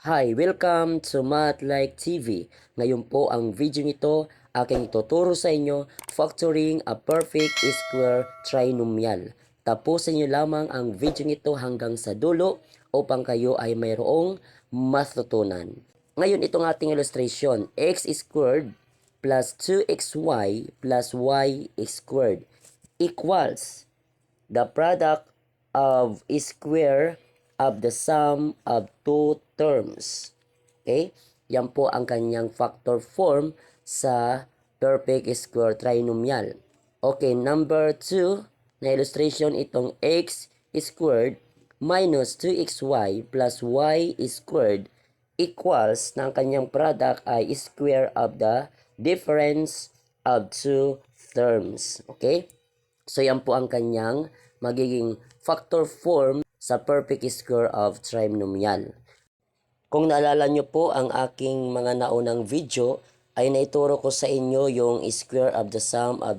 Hi, welcome to Math Like TV. Ngayon po ang video nito, aking ituturo sa inyo factoring a perfect square trinomial. Tapusin niyo lamang ang video nito hanggang sa dulo upang kayo ay mayroong matutunan. Ngayon itong ating illustration, x squared plus 2xy plus y squared equals the product of square of the sum of two terms. Okay? Yan po ang kanyang factor form sa perfect square trinomial. Okay, number 2 na illustration itong x squared minus 2xy plus y squared equals na ang kanyang product ay square of the difference of two terms. Okay? So yan po ang kanyang magiging factor form sa perfect square of trinomial. Kung naalala nyo po ang aking mga naunang video, ay naituro ko sa inyo yung square of the sum of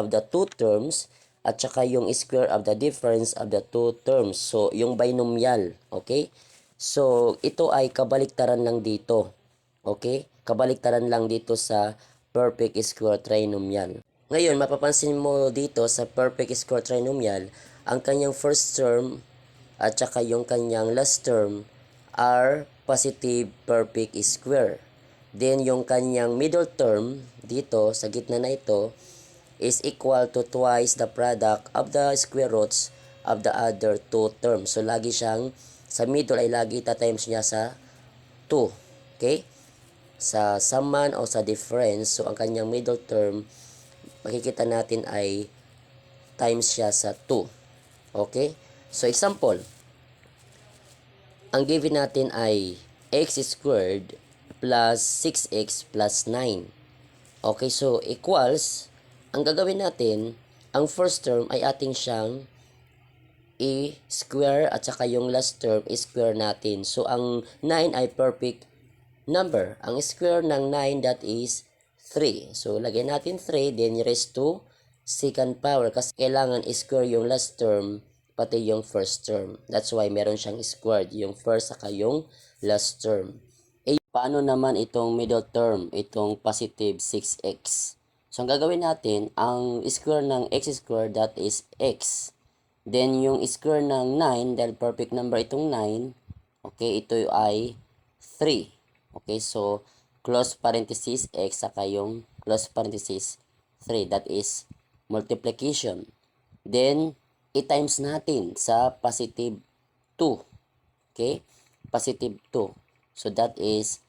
the two terms at saka yung square of the difference of the two terms. So, yung binomial, okay? So, ito ay kabaliktaran lang dito. Okay? Kabaliktaran lang dito sa perfect square trinomial. Ngayon, mapapansin mo dito sa perfect square trinomial, ang kanyang first term at saka yung kanyang last term are positive perfect square. Then yung kanyang middle term dito sa gitna na ito is equal to twice the product of the square roots of the other two terms. So lagi siyang sa middle ay lagi times niya sa 2. Okay? Sa sum man o sa difference, so ang kanyang middle term makikita natin ay times siya sa 2. Okay? So, example, ang given natin ay x squared plus 6x plus 9. Okay, so equals, ang gagawin natin, ang first term ay ating siyang i-square at saka yung last term i-square natin. So, ang 9 ay perfect number. Ang square ng 9 that is 3. So, lagyan natin 3, then raise to second power kasi kailangan i-square yung last term pati yung first term. That's why meron siyang squared, yung first saka yung last term. Eh, paano naman itong middle term, itong positive 6x? So, ang gagawin natin, ang square ng x squared, that is x. Then, yung square ng 9, dahil perfect number itong 9, okay, ito ay 3. Okay, so, close parenthesis x, saka yung close parenthesis 3, that is multiplication. Then, i-times natin sa positive 2. Okay? Positive 2. So, that is,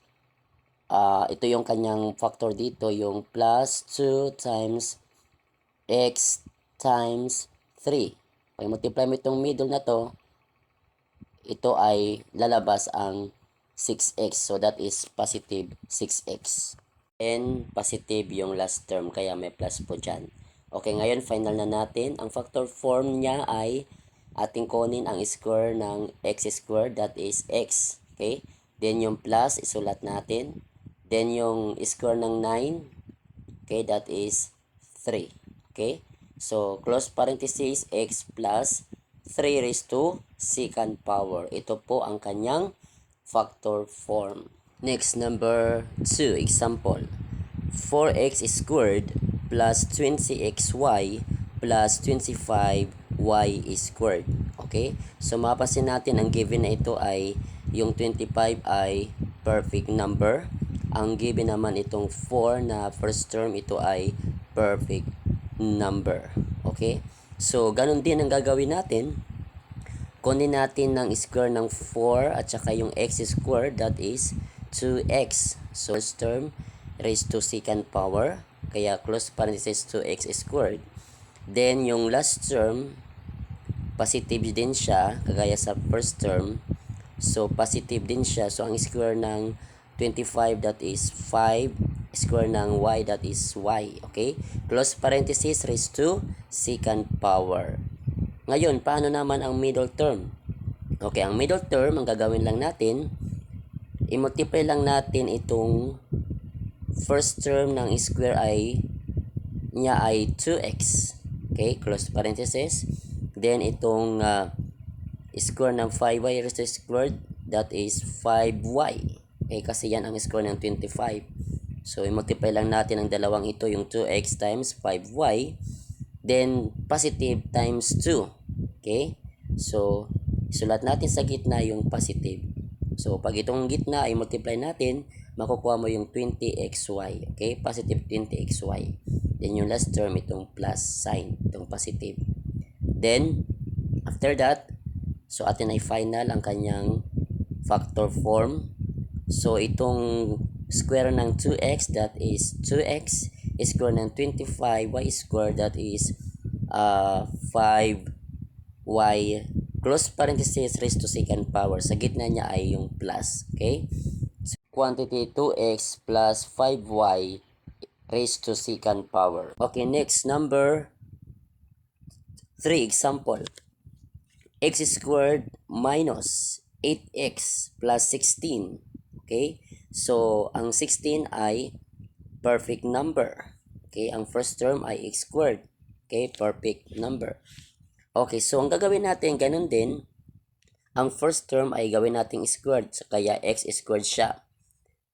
ito yung kanyang factor dito, yung plus 2 times x times 3. Pag multiply mo itong middle na to, ito ay lalabas ang 6x. So, that is positive 6x. And positive yung last term, kaya may plus po dyan. Okay, ngayon final na natin. Ang factor form niya ay ating kunin ang square ng x squared, that is x. Okay? Then yung plus, isulat natin. Then yung square ng 9, okay, that is 3. Okay? So, close parenthesis, x plus 3 raised to second power. Ito po ang kanyang factor form. Next, number 2, example. 4x squared plus 20xy plus 25y squared. Okay? So, mapapansin natin ang given na ito ay yung 25 ay perfect number. Ang given naman itong 4 na first term, ito ay perfect number. Okay? So, ganun din ang gagawin natin. Kunin natin ng square ng 4 at saka yung x squared, that is 2x. So, first term raised to second power. Kaya close parenthesis 2x squared. Then, yung last term, positive din siya, kagaya sa first term. So, positive din siya. So, ang square ng 25, that is 5. Square ng y, that is y. Okay? Close parenthesis raised to second power. Ngayon, paano naman ang middle term? Okay, ang middle term, ang gagawin lang natin, i-multiply lang natin itong first term ng square niya ay 2x. Okay, close parenthesis. Then, itong square ng 5y raised to squared, that is 5y. Okay, kasi yan ang square ng 25. So, i-multiply lang natin ang dalawang ito, yung 2x times 5y. Then, positive times 2. Okay? So, isulat natin sa gitna yung positive. So, pag itong gitna ay multiply natin, makukuha mo yung 20xy. Okay? Positive 20xy. Then, yung last term, itong plus sign, itong positive. Then, after that, so atin ay final ang kanyang factor form. So, itong square ng 2x, that is 2x, square ng 25y square, that is 5y, close parenthesis, raised to second power. Sa gitna niya ay yung plus. Okay? So, quantity 2x plus 5y raised to second power. Okay, next, number 3, example. X squared minus 8x plus 16. Okay? So, ang 16 ay perfect number. Okay? Ang first term ay x squared. Okay? Perfect number. Okay, so ang gagawin natin, ganun din. Ang first term ay gawin natin squared. So, kaya x squared siya.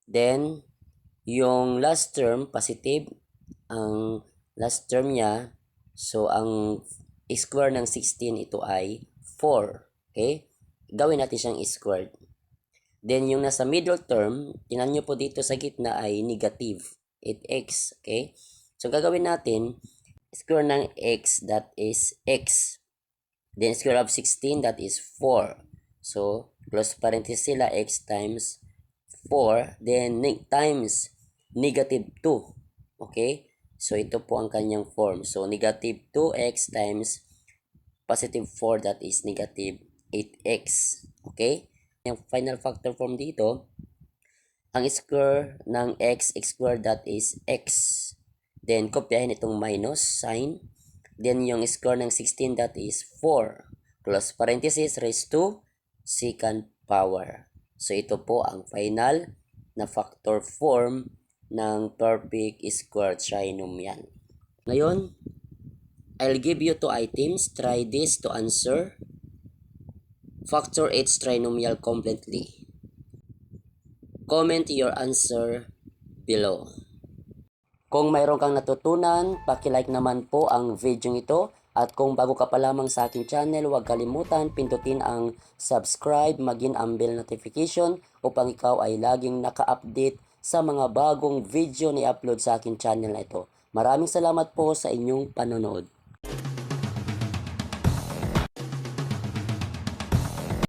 Then, yung last term, positive. Ang last term niya, so ang square ng 16, ito ay 4. Okay? Gawin natin siyang squared. Then, yung nasa middle term, tinan nyo po dito sa gitna ay negative. 8x. Okay? So, gagawin natin, square ng x, that is x. Then, square of 16, that is 4. So, close parenthesis sila, x times 4. Then, times negative 2. Okay? So, ito po ang kanyang form. So, negative 2x times positive 4, that is negative 8x. Okay? Yung final factor form dito, ang square ng x squared, that is x. Then, kopyahin itong minus sign. Then, yung square ng 16, that is 4. Close parenthesis, raised to second power. So, ito po ang final na factor form ng perfect square trinomial. Ngayon, I'll give you 2 items. Try this to answer factor h trinomial completely. Comment your answer below. Kung mayroon kang natutunan, paki-like naman po ang video ito. At kung bago ka pa lamang sa aking channel, huwag kalimutan pindutin ang subscribe, maging ang bell notification upang ikaw ay laging naka-update sa mga bagong video na i-upload sa aking channel na ito. Maraming salamat po sa inyong panonood.